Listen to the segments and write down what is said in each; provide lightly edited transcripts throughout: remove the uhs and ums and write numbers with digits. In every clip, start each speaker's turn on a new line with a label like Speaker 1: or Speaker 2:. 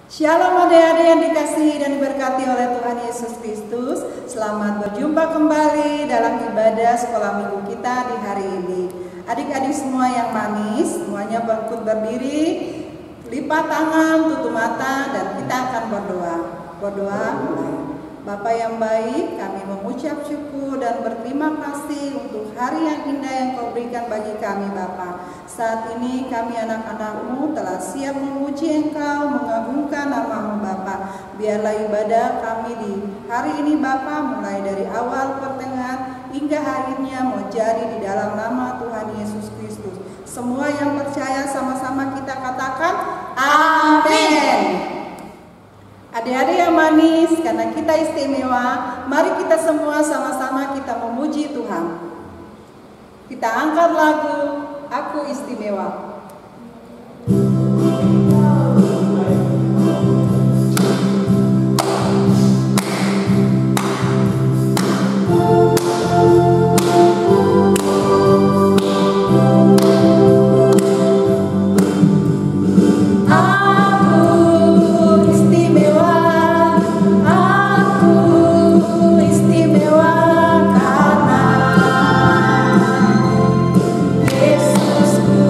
Speaker 1: Shalom adik-adik yang dikasihi dan diberkati oleh Tuhan Yesus Kristus. Selamat berjumpa kembali dalam ibadah sekolah minggu kita di hari ini. Adik-adik semua yang manis, semuanya bangkit berdiri, lipat tangan, tutup mata, dan kita akan berdoa. Berdoa mulai. Bapa yang baik, kami mengucap syukur dan berterima kasih untuk hari yang indah yang Kau berikan bagi kami Bapa. Saat ini kami anak-anak-Mu telah siap memuji Engkau, mengagungkan nama-Mu Bapa. Biarlah ibadah kami di hari ini Bapa, mulai dari awal pertengahan hingga akhirnya mau jadi di dalam nama Tuhan Yesus Kristus. Semua yang percaya sama-sama kita katakan amin. Adik-adik yang manis, karena kita istimewa, mari kita semua sama-sama kita memuji Tuhan. Kita angkat lagu Aku Istimewa.
Speaker 2: Yesusku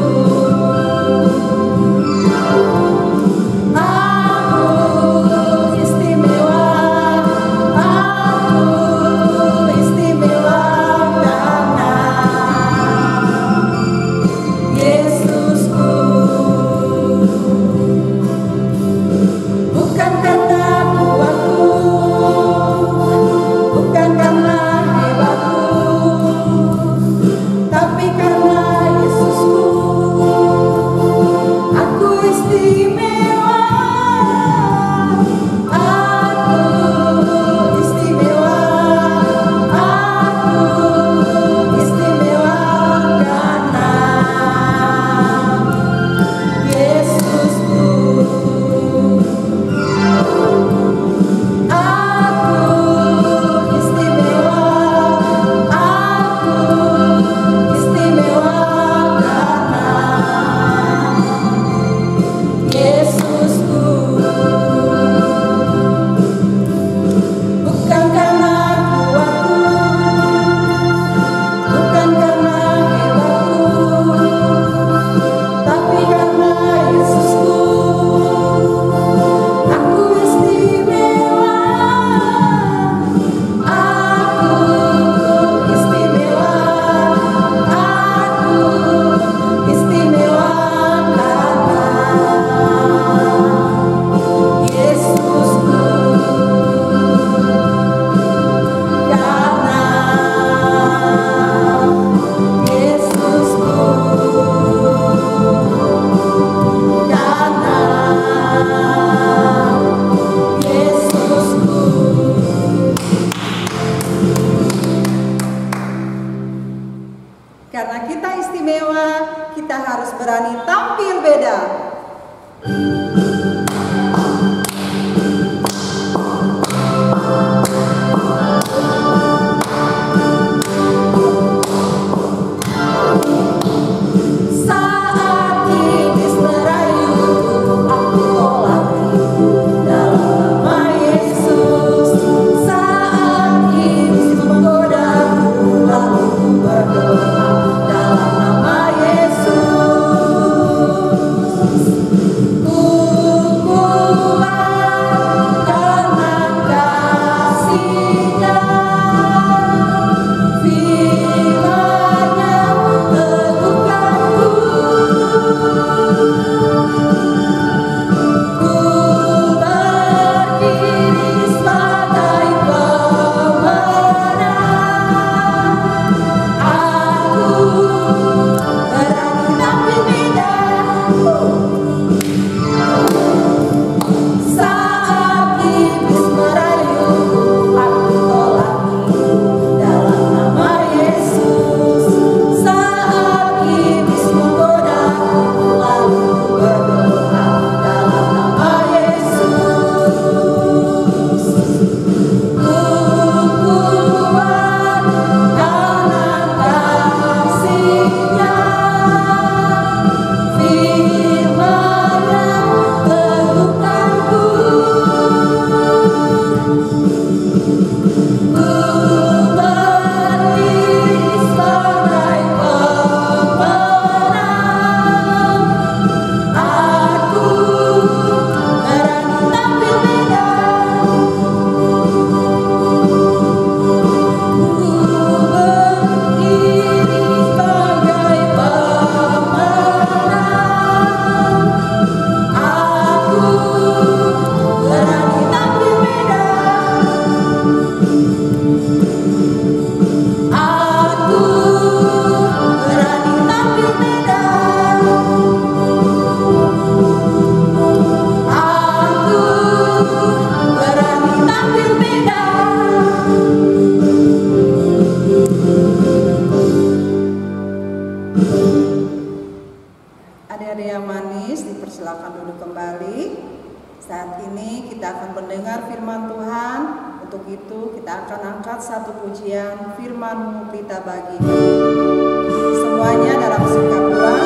Speaker 1: Saat ini kita akan mendengar firman Tuhan. Untuk itu kita akan angkat satu pujian firman-Mu kita bagi kami. Semuanya dalam sukarela.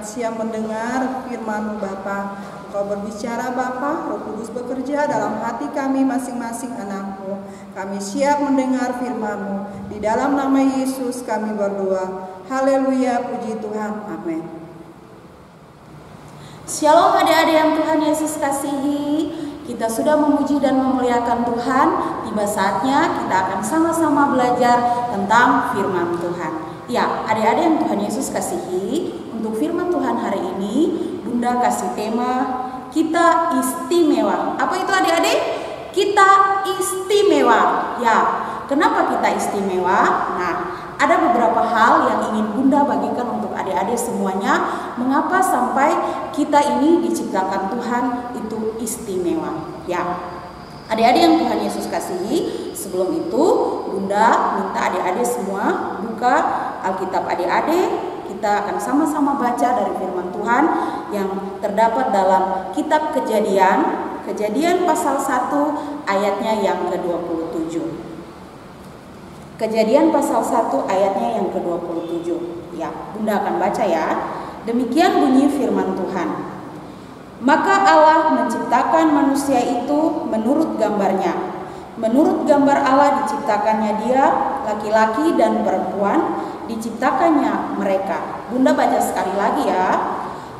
Speaker 1: Siap mendengar firman-Mu Bapa. Kau berbicara Bapa, Roh Kudus bekerja dalam hati kami masing-masing anak-Mu. Kami siap mendengar firman-Mu. Di dalam nama Yesus kami berdoa. Haleluya, puji Tuhan. Amin.
Speaker 2: Shalom adik-adik yang Tuhan Yesus kasihi. Kita sudah memuji dan memuliakan Tuhan. Tiba saatnya kita akan sama-sama belajar tentang firman Tuhan. Ya, adik-adik yang Tuhan Yesus kasihi, untuk firman Tuhan hari ini, Bunda kasih tema kita istimewa. Apa itu adik-adik? Kita istimewa. Ya, kenapa kita istimewa? Nah, ada beberapa hal yang ingin Bunda bagikan untuk adik-adik semuanya. Mengapa sampai kita ini diciptakan Tuhan itu istimewa? Ya, adik-adik yang Tuhan Yesus kasihi, sebelum itu Bunda minta adik-adik semua buka Alkitab adik-adik. Kita akan sama-sama baca dari firman Tuhan yang terdapat dalam kitab Kejadian pasal 1 ayatnya yang ke-27. Kejadian pasal 1 ayatnya yang ke-27. Ya, Bunda akan baca ya. Demikian bunyi firman Tuhan. Maka Allah menciptakan manusia itu menurut gambarnya. Menurut gambar Allah diciptakannya dia, laki-laki dan perempuan diciptakannya mereka. Bunda baca sekali lagi ya.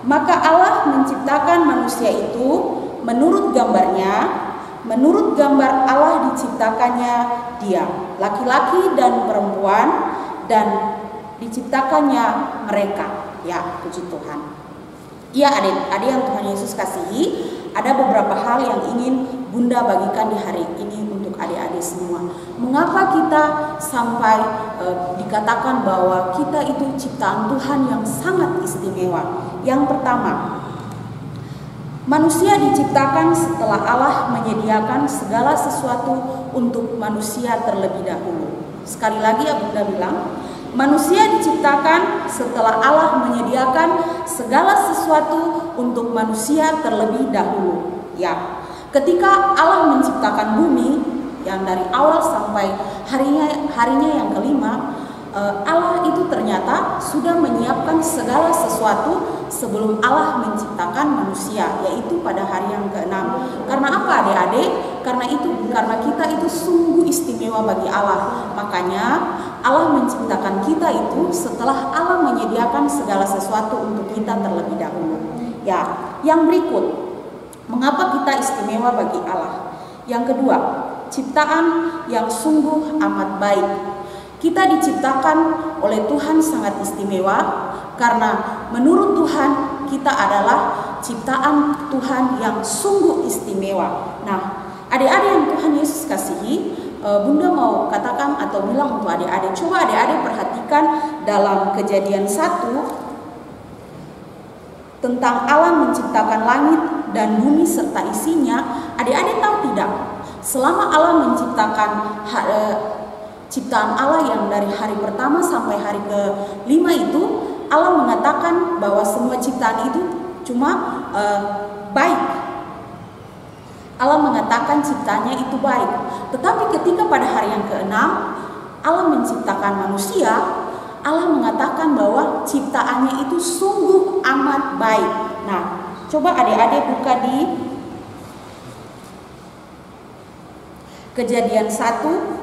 Speaker 2: Maka Allah menciptakan manusia itu menurut gambarnya, menurut gambar Allah diciptakannya dia, laki-laki dan perempuan, dan diciptakannya mereka. Ya, puji Tuhan. Ya, adik-adik yang Tuhan Yesus kasihi, ada beberapa hal yang ingin Bunda bagikan di hari ini untuk adik-adik semua. Mengapa kita sampai dikatakan bahwa kita itu ciptaan Tuhan yang sangat istimewa? Yang pertama, manusia diciptakan setelah Allah menyediakan segala sesuatu untuk manusia terlebih dahulu. Sekali lagi ya Bunda bilang, manusia diciptakan setelah Allah menyediakan segala sesuatu untuk manusia terlebih dahulu. Ya, ketika Allah menciptakan bumi yang dari awal sampai harinya yang kelima, Allah itu ternyata sudah menyiapkan segala sesuatu sebelum Allah menciptakan manusia, yaitu pada hari yang ke-6. Karena apa adik-adik? Karena kita itu sungguh istimewa bagi Allah. Makanya Allah menciptakan kita itu setelah Allah menyediakan segala sesuatu untuk kita terlebih dahulu. Ya, yang berikut, mengapa kita istimewa bagi Allah? Yang kedua, ciptaan yang sungguh amat baik. Kita diciptakan oleh Tuhan sangat istimewa karena menurut Tuhan kita adalah ciptaan Tuhan yang sungguh istimewa. Nah, adik-adik yang Tuhan Yesus kasihi, Bunda mau katakan atau bilang untuk adik-adik, coba adik-adik perhatikan dalam Kejadian 1 tentang Allah menciptakan langit dan bumi serta isinya. Adik-adik tahu tidak, selama Allah menciptakan ciptaan Allah yang dari hari pertama sampai hari ke-5 itu, Allah mengatakan bahwa semua ciptaan itu cuma baik. Allah mengatakan ciptanya itu baik. Tetapi ketika pada hari yang ke-6 Allah menciptakan manusia, Allah mengatakan bahwa ciptaannya itu sungguh amat baik. Nah, coba adik-adik buka di Kejadian 1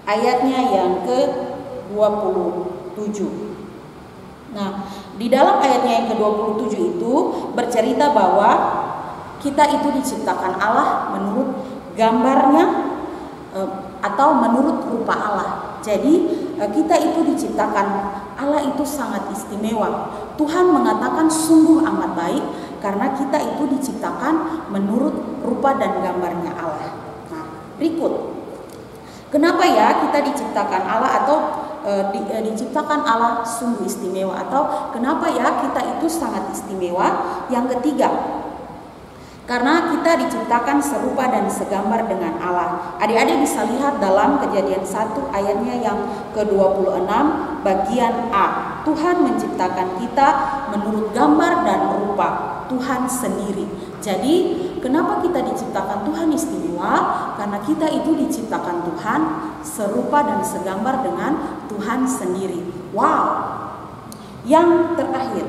Speaker 2: ayatnya yang ke-27. Nah, di dalam ayatnya yang ke-27 itu bercerita bahwa kita itu diciptakan Allah menurut gambarnya atau menurut rupa Allah. Jadi kita itu diciptakan Allah itu sangat istimewa. Tuhan mengatakan sungguh amat baik karena kita itu diciptakan menurut rupa dan gambarnya Allah. Nah, berikut. Kenapa ya kita diciptakan Allah atau diciptakan Allah sungguh istimewa, atau kenapa ya kita itu sangat istimewa? Yang ketiga, karena kita diciptakan serupa dan segambar dengan Allah. Adik-adik bisa lihat dalam Kejadian 1 ayatnya yang ke-26 bagian A. Tuhan menciptakan kita menurut gambar dan rupa Tuhan sendiri. Jadi kenapa kita diciptakan Tuhan istimewa? Karena kita itu diciptakan Tuhan serupa dan segambar dengan Tuhan sendiri. Wow. Yang terakhir,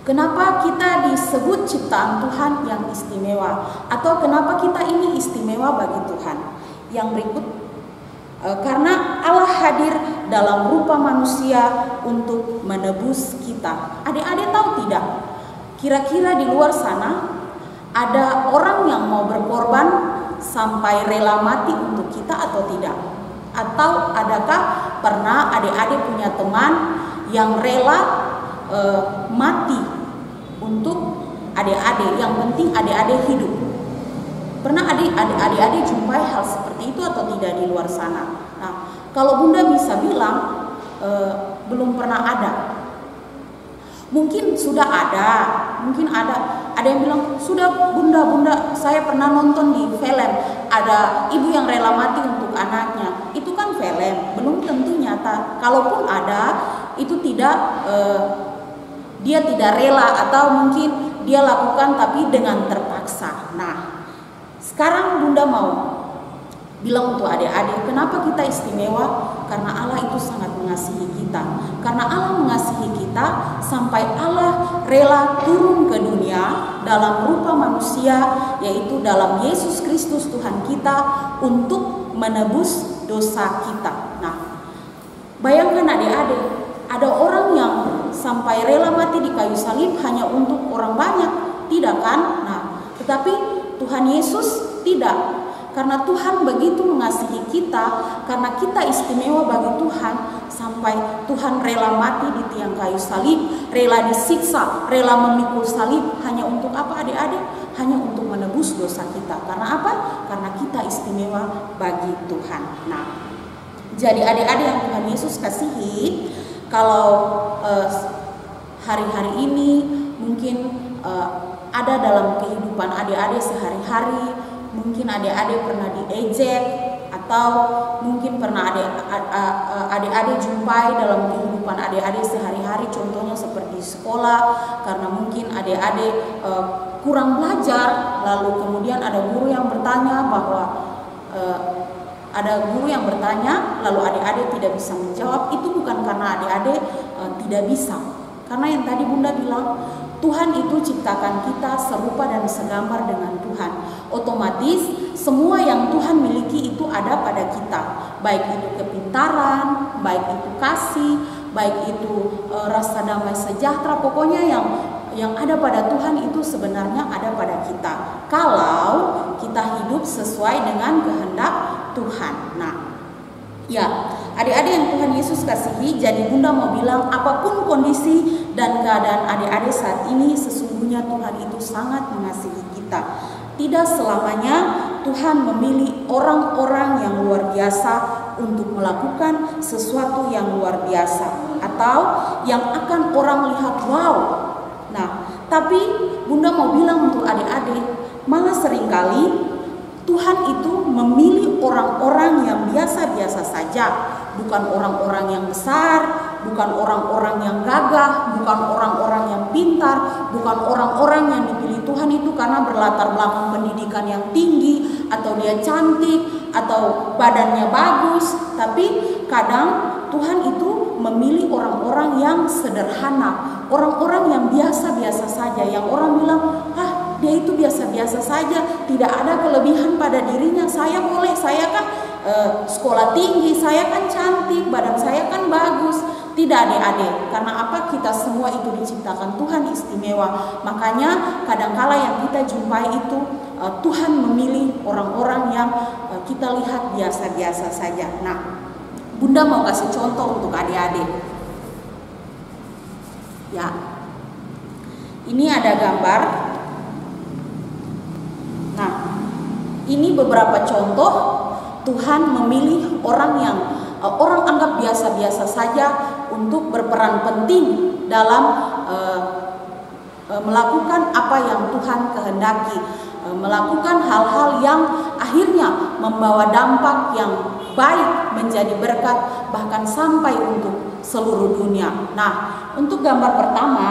Speaker 2: kenapa kita disebut ciptaan Tuhan yang istimewa? Atau kenapa kita ini istimewa bagi Tuhan? Yang berikut, karena Allah hadir dalam rupa manusia untuk menebus kita. Adik-adik tahu tidak? Kira-kira di luar sana ada orang yang mau berkorban sampai rela mati untuk kita atau tidak? Atau adakah pernah adik-adik punya teman yang rela mati untuk adik-adik? Yang penting adik-adik hidup. Pernah adik-adik jumpai hal seperti itu atau tidak di luar sana? Nah, kalau Bunda bisa bilang belum pernah ada. Mungkin sudah ada, mungkin ada yang bilang sudah Bunda saya pernah nonton di film ada ibu yang rela mati untuk anaknya. Itu kan film, belum tentu nyata. Kalaupun ada, itu tidak dia tidak rela atau mungkin dia lakukan tapi dengan terpaksa. Nah, sekarang Bunda mau bilang untuk adik-adik, kenapa kita istimewa? Karena Allah itu sangat mengasihi kita. Karena Allah mengasihi kita sampai Allah rela turun ke dunia dalam rupa manusia, yaitu dalam Yesus Kristus Tuhan kita, untuk menebus dosa kita. Nah, Bayangkan adik-adik, ada orang yang sampai rela mati di kayu salib hanya untuk orang banyak, tidak kan? Nah, tetapi Tuhan Yesus tidak. Karena Tuhan begitu mengasihi kita, karena kita istimewa bagi Tuhan, sampai Tuhan rela mati di tiang kayu salib, rela disiksa, rela memikul salib, hanya untuk apa adik-adik? Hanya untuk menebus dosa kita. Karena apa? Karena kita istimewa bagi Tuhan. Nah, jadi adik-adik yang Tuhan Yesus kasihi, kalau hari-hari ini mungkin ada dalam kehidupan adik-adik sehari-hari, mungkin adik-adik pernah diejek, atau mungkin pernah adik-adik jumpai dalam kehidupan adik-adik sehari-hari, contohnya seperti sekolah, karena mungkin adik-adik kurang belajar, lalu kemudian ada guru yang bertanya lalu adik-adik tidak bisa menjawab. Itu bukan karena adik-adik tidak bisa, karena yang tadi Bunda bilang, Tuhan itu ciptakan kita serupa dan segambar dengan Tuhan. Otomatis semua yang Tuhan miliki itu ada pada kita, baik itu kepintaran, baik itu kasih, baik itu rasa damai sejahtera, pokoknya yang ada pada Tuhan itu sebenarnya ada pada kita, kalau kita hidup sesuai dengan kehendak Tuhan. Nah, ya, adik-adik yang Tuhan Yesus kasihi, jadi Bunda mau bilang, apapun kondisi dan keadaan adik-adik saat ini, sesungguhnya Tuhan itu sangat mengasihi kita. Tidak selamanya Tuhan memilih orang-orang yang luar biasa untuk melakukan sesuatu yang luar biasa, atau yang akan orang lihat wow. Nah, tapi Bunda mau bilang untuk adik-adik, malah seringkali Tuhan itu memilih orang-orang yang biasa-biasa saja, bukan orang-orang yang besar, bukan orang-orang yang gagah, bukan orang-orang yang pintar, bukan orang-orang yang dipilih Tuhan itu karena berlatar belakang pendidikan yang tinggi, atau dia cantik, atau badannya bagus. Tapi kadang Tuhan itu memilih orang-orang yang sederhana, orang-orang yang biasa-biasa saja, yang orang bilang, dia itu biasa-biasa saja, tidak ada kelebihan pada dirinya. Saya boleh, saya kan sekolah tinggi, saya kan cantik, badan saya kan bagus. Tidak adik-adik, karena apa? Kita semua itu diciptakan Tuhan istimewa. Makanya kadangkala yang kita jumpai itu Tuhan memilih orang-orang yang kita lihat biasa-biasa saja. Nah, Bunda mau kasih contoh untuk adik-adik. Ya, ini ada gambar. Nah, ini beberapa contoh Tuhan memilih orang yang orang anggap biasa-biasa saja untuk berperan penting dalam melakukan apa yang Tuhan kehendaki, melakukan hal-hal yang akhirnya membawa dampak yang baik, menjadi berkat, bahkan sampai untuk seluruh dunia. Nah, untuk gambar pertama,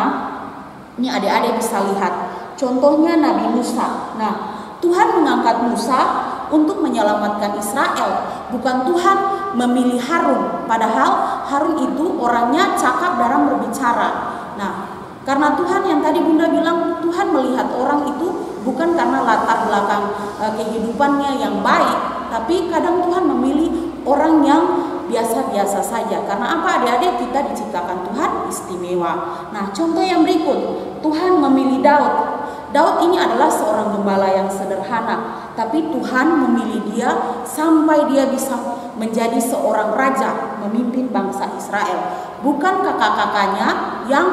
Speaker 2: ini adik-adik bisa lihat, contohnya Nabi Musa. Nah, Tuhan mengangkat Musa untuk menyelamatkan Israel, bukan Tuhan memilih Harun, padahal Harun itu orangnya cakap dalam berbicara. Nah, karena Tuhan yang tadi Bunda bilang, Tuhan melihat orang itu bukan karena latar belakang kehidupannya yang baik, tapi kadang Tuhan memilih orang yang biasa-biasa saja. Karena apa adik-adik? Kita diciptakan Tuhan istimewa. Nah, contoh yang berikut, Tuhan memilih Daud. Daud ini adalah seorang gembala yang sederhana, tapi Tuhan memilih dia sampai dia bisa menjadi seorang raja, memimpin bangsa Israel. Bukan kakak-kakaknya yang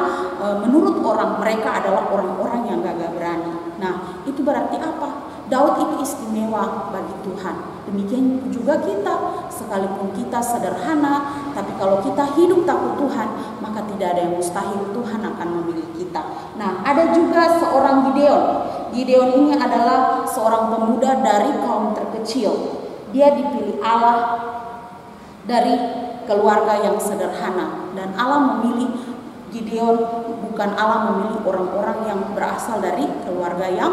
Speaker 2: menurut orang mereka adalah orang-orang yang gagah berani. Nah, itu berarti apa? Daud itu istimewa bagi Tuhan. Demikian juga kita, sekalipun kita sederhana, tapi kalau kita hidup takut Tuhan, maka tidak ada yang mustahil, Tuhan akan memilih kita. Nah, ada juga seorang Gideon. Gideon ini adalah seorang pemuda dari kaum terkecil. Dia dipilih Allah dari keluarga yang sederhana, dan Allah memilih Gideon, bukan Allah memilih orang-orang yang berasal dari keluarga yang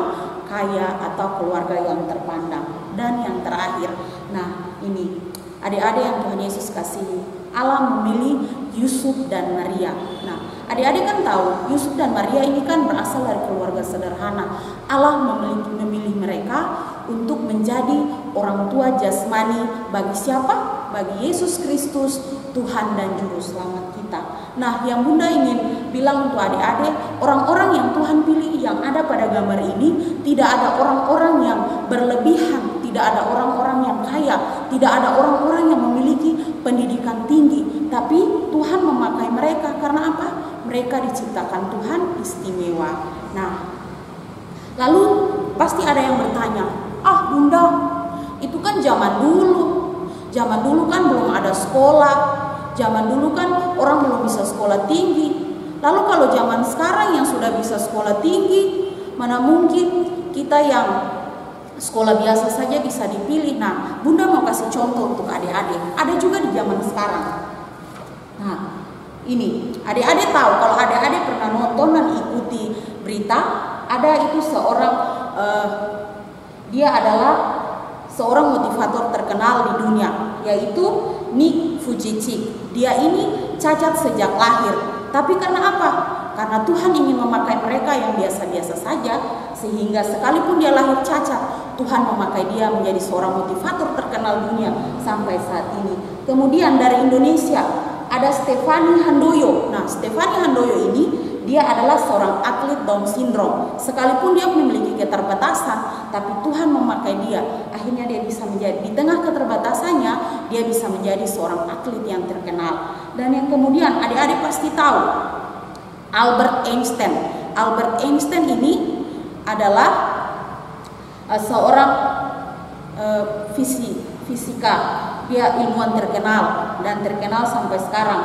Speaker 2: kaya atau keluarga yang terpandang. Dan yang terakhir, nah ini adik-adik yang Tuhan Yesus kasihi, Allah memilih Yusuf dan Maria. Nah, adik-adik kan tahu Yusuf dan Maria ini kan berasal dari keluarga sederhana. Allah memilih mereka untuk menjadi orang tua jasmani bagi siapa? Bagi Yesus Kristus, Tuhan dan Juru Selamat kita. Nah, yang Bunda ingin bilang untuk adik-adik, orang-orang yang Tuhan pilih yang ada pada gambar ini, tidak ada orang-orang yang berlebihan, tidak ada orang-orang yang kaya, tidak ada orang-orang yang memiliki pendidikan tinggi, tapi Tuhan memakai mereka karena apa? Mereka diciptakan Tuhan istimewa. Nah, lalu pasti ada yang bertanya, Bunda, itu kan zaman dulu. Zaman dulu kan belum ada sekolah. Zaman dulu kan orang belum bisa sekolah tinggi. Lalu kalau zaman sekarang yang sudah bisa sekolah tinggi, mana mungkin kita yang sekolah biasa saja bisa dipilih. Nah, Bunda mau kasih contoh untuk adik-adik. Ada juga di zaman sekarang. Nah, ini adik-adik tahu, kalau adik-adik pernah nonton dan ikuti berita, ada itu seorang dia adalah seorang motivator terkenal di dunia, yaitu Nick Vujicic. Dia ini cacat sejak lahir, tapi karena apa? Karena Tuhan ingin memakai mereka yang biasa-biasa saja, sehingga sekalipun dia lahir cacat, Tuhan memakai dia menjadi seorang motivator terkenal dunia sampai saat ini. Kemudian dari Indonesia ada Stephanie Handoyo. Nah, Stephanie Handoyo ini dia adalah seorang atlet Down syndrome. Sekalipun dia memiliki keterbatasan, tapi Tuhan memakai dia. Akhirnya dia bisa menjadi, di tengah keterbatasannya, dia bisa menjadi seorang atlet yang terkenal. Dan yang kemudian adik-adik pasti tahu, Albert Einstein. Albert Einstein ini adalah seorang fisika. Dia ilmuwan terkenal dan terkenal sampai sekarang.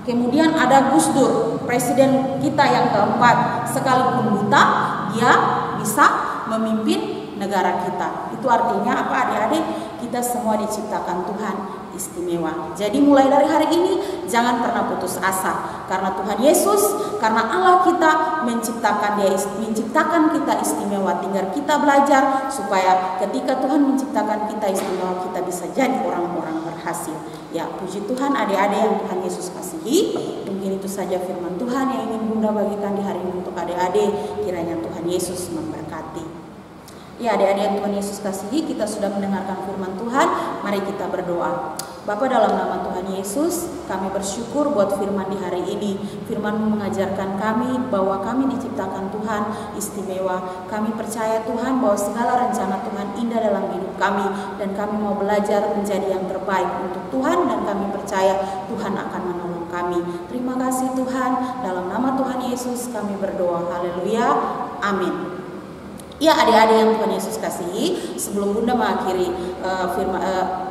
Speaker 2: Kemudian ada Gus Dur, presiden kita yang keempat. Sekalipun buta, dia bisa memimpin negara kita. Itu artinya apa adik-adik? Kita semua diciptakan Tuhan istimewa. Jadi mulai dari hari ini jangan pernah putus asa. Karena Tuhan Yesus, karena Allah kita menciptakan kita istimewa. Tinggal kita belajar supaya ketika Tuhan menciptakan kita istimewa, kita bisa jadi orang-orang berhasil. Ya, puji Tuhan adik-adik yang Tuhan Yesus kasihi. Mungkin itu saja firman Tuhan yang ingin Bunda bagikan di hari ini untuk adik-adik. Kiranya Tuhan Yesus memberkati. Ya, adik-adik yang Tuhan Yesus kasihi, kita sudah mendengarkan firman Tuhan. Mari kita berdoa. Bapa, dalam nama Tuhan Yesus, kami bersyukur buat firman di hari ini. Firman mengajarkan kami bahwa kami diciptakan Tuhan istimewa. Kami percaya Tuhan bahwa segala rencana Tuhan indah dalam hidup kami. Dan kami mau belajar menjadi yang terbaik untuk Tuhan. Dan kami percaya Tuhan akan menolong kami. Terima kasih Tuhan. Dalam nama Tuhan Yesus kami berdoa. Haleluya. Amin. Ya, adik-adik yang Tuhan Yesus kasihi, sebelum Bunda mengakhiri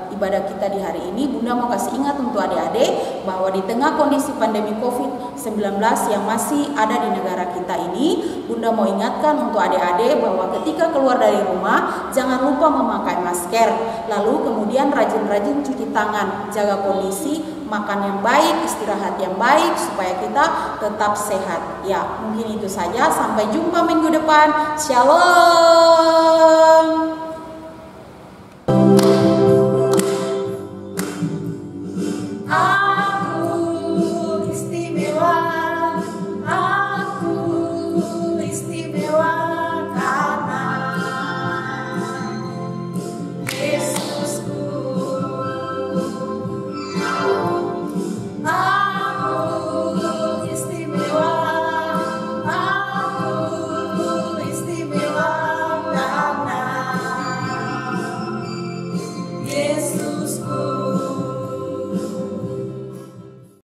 Speaker 2: ibadah kita di hari ini, Bunda mau kasih ingat untuk adik-adik bahwa di tengah kondisi pandemi COVID-19 yang masih ada di negara kita ini, Bunda mau ingatkan untuk adik-adik bahwa ketika keluar dari rumah, jangan lupa memakai masker, lalu kemudian rajin-rajin cuci tangan, jaga kondisi, makan yang baik, istirahat yang baik supaya kita tetap sehat. Ya, mungkin itu saja. Sampai jumpa minggu depan. Shalom.